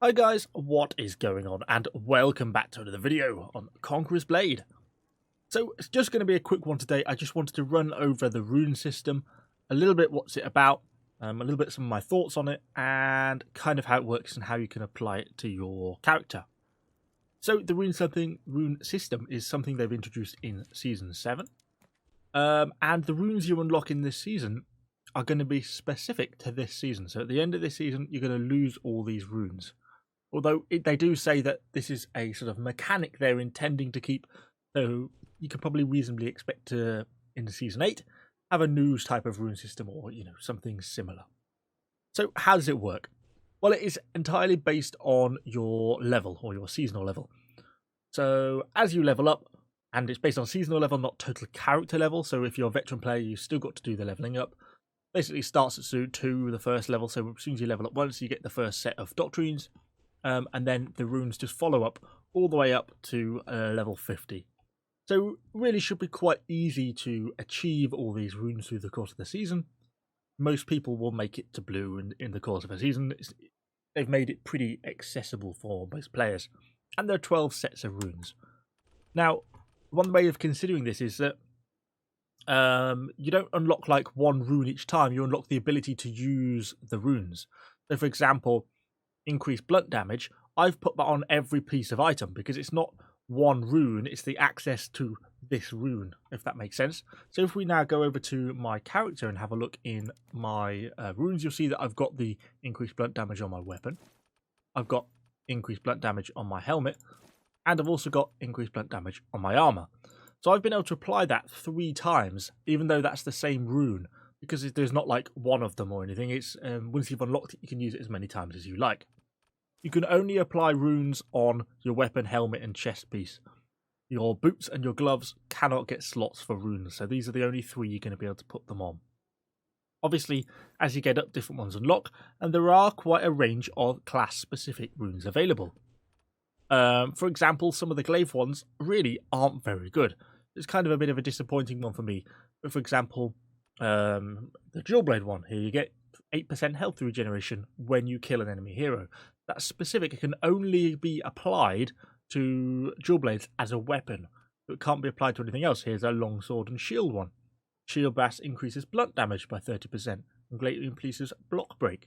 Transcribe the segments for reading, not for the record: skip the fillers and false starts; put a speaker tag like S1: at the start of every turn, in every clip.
S1: Hi guys, what is going on, and welcome back to another video on Conqueror's Blade. So it's just going to be a quick one today. I just wanted to run over the rune system, a little bit what's it about, a little bit some of my thoughts on it, and kind of how it works and how you can apply it to your character. So the rune system is something they've introduced in Season 7, and the runes you unlock in this season are going to be specific to this season. So at the end of this season, you're going to lose all these runes. Although they do say that this is a sort of mechanic they're intending to keep, so you can probably reasonably expect to, in Season 8, have a new type of rune system or, something similar. So how does it work? Well, it is entirely based on your level, or your seasonal level. So as you level up, and it's based on seasonal level, not total character level, so if you're a veteran player, you've still got to do the leveling up. Basically starts at 2, the first level, so as soon as you level up once, you get the first set of doctrines, and then the runes just follow up all the way up to level 50. So really should be quite easy to achieve all these runes through the course of the season. Most people will make it to blue in the course of a season. They've made it pretty accessible for most players. And there are 12 sets of runes. Now, one way of considering this is that you don't unlock like one rune each time. You unlock the ability to use the runes. So for example, increased blunt damage, I've put that on every piece of item because it's not one rune, it's the access to this rune, if that makes sense. So if we now go over to my character and have a look in my runes, you'll see that I've got the increased blunt damage on my weapon, I've got increased blunt damage on my helmet, and I've also got increased blunt damage on my armor. So I've been able to apply that 3 times, even though that's the same rune, because there's not like one of them or anything. It's once you've unlocked it, you can use it as many times as you like. You can only apply runes on your weapon, helmet, and chest piece. Your boots and your gloves cannot get slots for runes, so these are the only 3 you're going to be able to put them on. Obviously, as you get up, different ones unlock, and there are quite a range of class-specific runes available. For example, some of the Glaive ones really aren't very good. It's kind of a bit of a disappointing one for me. But for example, the Dual Blade one, here you get 8% health regeneration when you kill an enemy hero. That's specific. It can only be applied to Dual Blades as a weapon. It can't be applied to anything else. Here's a Longsword and Shield one. Shield Blast increases blunt damage by 30%, and Glaive increases block break.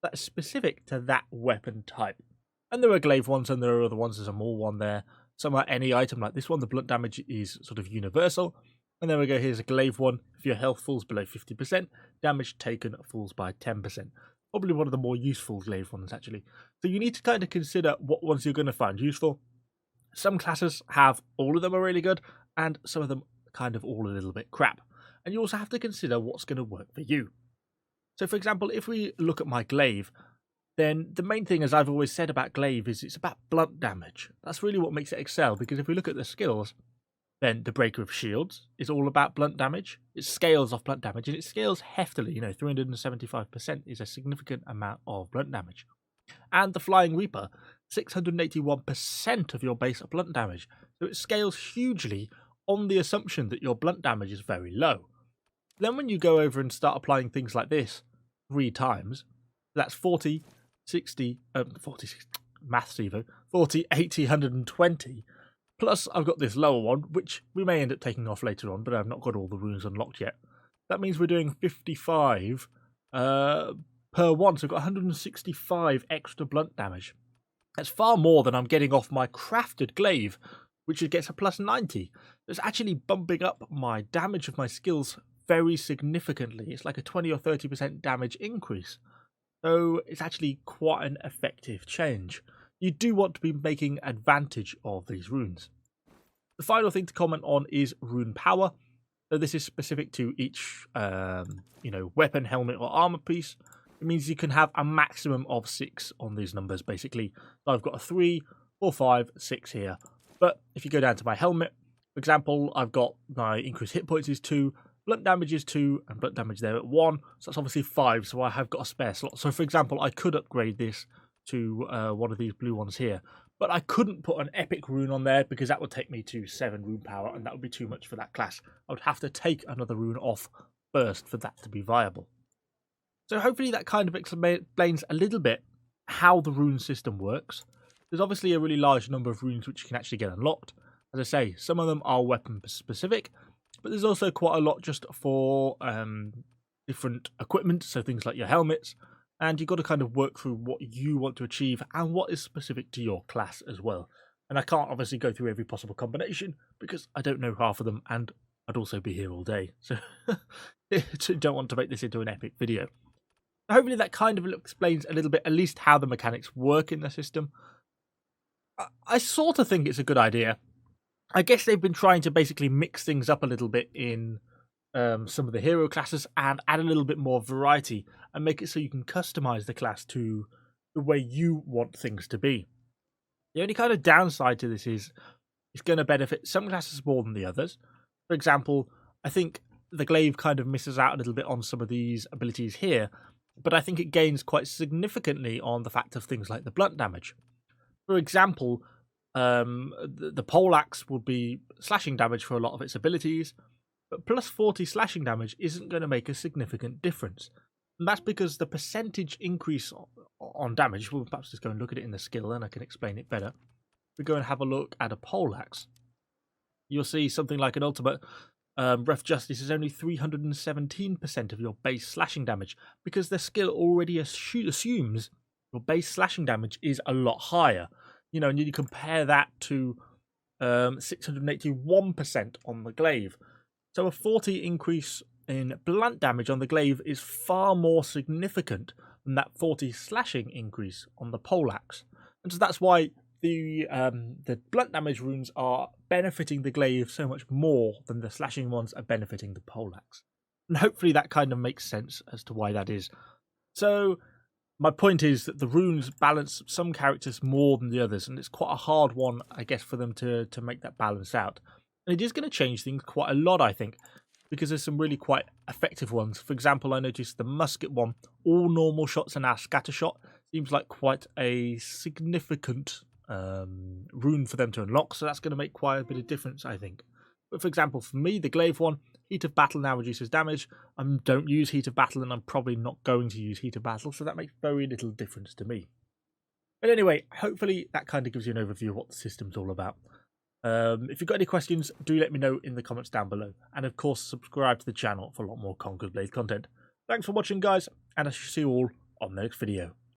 S1: That's specific to that weapon type. And there are Glaive ones, and there are other ones. There's a more one there. Some are any item like this one. The blunt damage is sort of universal. And there we go. Here's a Glaive one. If your health falls below 50%, damage taken falls by 10%. Probably one of the more useful Glaive ones, actually. So you need to kind of consider what ones you're going to find useful. Some classes have all of them are really good, and some of them kind of all a little bit crap. And you also have to consider what's going to work for you. So for example, if we look at my Glaive, then the main thing, as I've always said about Glaive, is it's about blunt damage. That's really what makes it excel, because if we look at the skills, then the Breaker of Shields is all about blunt damage. It scales off blunt damage, and it scales heftily. 375% is a significant amount of blunt damage. And the Flying Reaper, 681% of your base blunt damage. So it scales hugely on the assumption that your blunt damage is very low. Then when you go over and start applying things like this 3 times, that's 40, 60, 40, 80, 120. Plus, I've got this lower one, which we may end up taking off later on, but I've not got all the runes unlocked yet. That means we're doing 55 per one, so I've got 165 extra blunt damage. That's far more than I'm getting off my crafted Glaive, which gets a plus 90. It's actually bumping up my damage of my skills very significantly. It's like a 20 or 30% damage increase. So it's actually quite an effective change. You do want to be making advantage of these runes. The final thing to comment on is Rune Power. So this is specific to each weapon, helmet or armor piece. It means you can have a maximum of 6 on these numbers basically. So I've got a 3, 4, 5, 6 here. But if you go down to my helmet, for example, I've got my increased hit points is 2, blunt damage is 2, and blunt damage there at 1. So that's obviously 5, so I have got a spare slot. So for example, I could upgrade this to one of these blue ones here. But I couldn't put an epic rune on there because that would take me to 7 rune power, and that would be too much for that class. I would have to take another rune off first for that to be viable. So hopefully that kind of explains a little bit how the rune system works. There's obviously a really large number of runes which you can actually get unlocked. As I say, some of them are weapon specific, but there's also quite a lot just for different equipment, so things like your helmets, and you've got to kind of work through what you want to achieve and what is specific to your class as well. And I can't obviously go through every possible combination because I don't know half of them, and I'd also be here all day, so don't want to make this into an epic video. Hopefully that kind of explains a little bit, at least how the mechanics work in the system. I sort of think it's a good idea. I guess they've been trying to basically mix things up a little bit in some of the hero classes and add a little bit more variety and make it so you can customize the class to the way you want things to be. The only kind of downside to this is it's going to benefit some classes more than the others. For example, I think the Glaive kind of misses out a little bit on some of these abilities here, but I think it gains quite significantly on the fact of things like the blunt damage. For example, the poleaxe will be slashing damage for a lot of its abilities, but plus 40 slashing damage isn't going to make a significant difference. And that's because the percentage increase on damage, we'll perhaps just go and look at it in the skill and I can explain it better. If we go and have a look at a poleaxe, you'll see something like an ultimate Ref Justice is only 317% of your base slashing damage because the skill already assumes your base slashing damage is a lot higher. You know, and you compare that to 681% on the Glaive. So a 40 increase in blunt damage on the Glaive is far more significant than that 40 slashing increase on the poleaxe. And so that's why the blunt damage runes are benefiting the Glaive so much more than the slashing ones are benefiting the poleaxe. And hopefully that kind of makes sense as to why that is. So my point is that the runes balance some characters more than the others, and it's quite a hard one, I guess, for them to make that balance out. And it is going to change things quite a lot, I think, because there's some really quite effective ones. For example, I noticed the musket one, all normal shots are now scatter shot. Seems like quite a significant rune for them to unlock, so that's going to make quite a bit of difference, I think. But for example, for me, the Glaive one, Heat of Battle now reduces damage. I don't use Heat of Battle, and I'm probably not going to use Heat of Battle, so that makes very little difference to me. But anyway, hopefully that kind of gives you an overview of what the system's all about. If you've got any questions, do let me know in the comments down below. And of course, subscribe to the channel for a lot more Conqueror Blade content. Thanks for watching, guys, and I shall see you all on the next video.